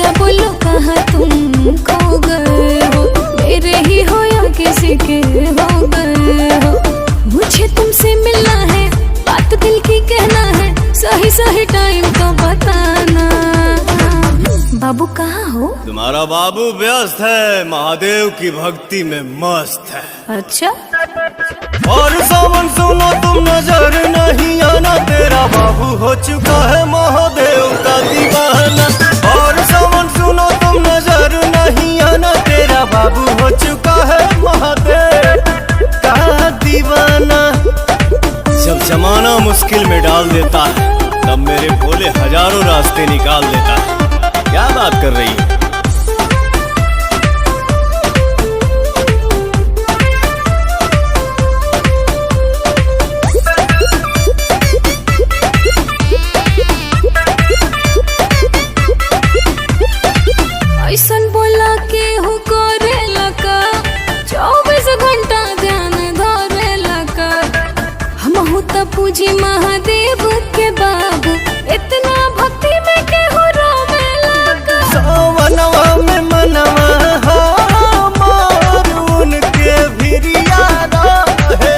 राजा बोलो कहाँ तुम खो गए हो, मेरे ही हो या किसी के हो गए हो। मुझे तुमसे मिलना है, बात दिल की कहना है, सही सही टाइम तो बताना। बाबू कहाँ हो? तुम्हारा बाबू व्यस्त है, महादेव की भक्ति में मस्त है। अच्छा। और सावन सुनो तुम नजर नहीं आना, तेरा बाबू हो चुका है महादेव का दीवाना। और सावन सुनो तुम नजर नहीं आना, तेरा बाबू हो चुका है महादेव का दीवाना। जब जमाना मुश्किल में डाल देता है, तब मेरे भोले हजारों रास्ते निकाल देता है। क्या बात कर रही है? ऐसन बोला के हो करे लका, 24 घंटा ध्यान धरे लका। हम हो त पूजी महादेव के बाबू, इतना भक्ति में के हो रोवे लका। सावनवा में मनवा हमार उनके भिरिया रहे,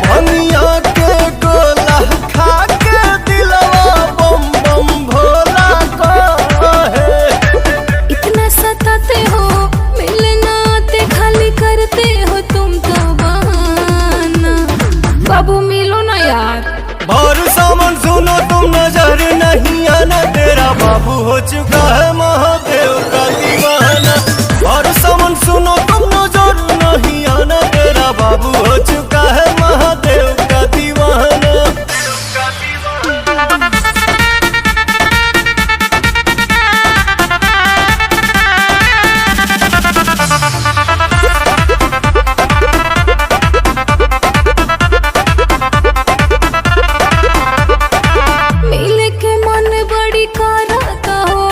भंगिया के गोला खा के दिलवा बम बम भोला कहे। इतना सताते हो, मिलना आते खाली करते हो तुम तो बहाना। बाबू मिलो ना यार। और सावन सुनो तुम नजर नहीं आना, तेरा बाबू हो चुका है महादेव का दीवाना। और सावन सुनो तुम नजर नहीं आना, तेरा बाबू हो चुका है महादेव का दीवाना। मिले के मन बड़ी करता हो,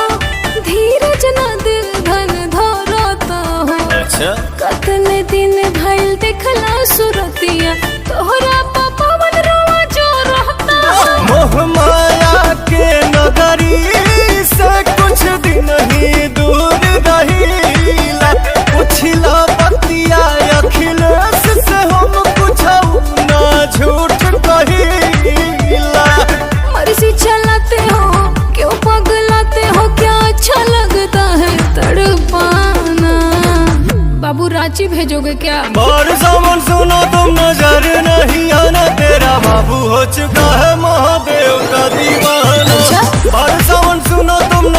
धीरज न दिल धन धरता हो। अच्छा। कतने दिन भइल देखला सुरतिया, तोहरा पवन रोवा जो रहता हो। मोह माया के नगरी से कुछ दिन ही दूर रहीला, पुछला बतिया अखिलेश से हम कुछ ना झूठ कहीला। मर्जी चलाते हो, क्यों पगलाते हो, क्या अच्छा लगता है तड़पाना। बाबू रांची भेजोगे क्या? और सावन सुनो तुम नजर नहीं आना, तेरा बाबू हो चुका है महादेव का दीवाना। अच्छा? और सावन सुनो तुम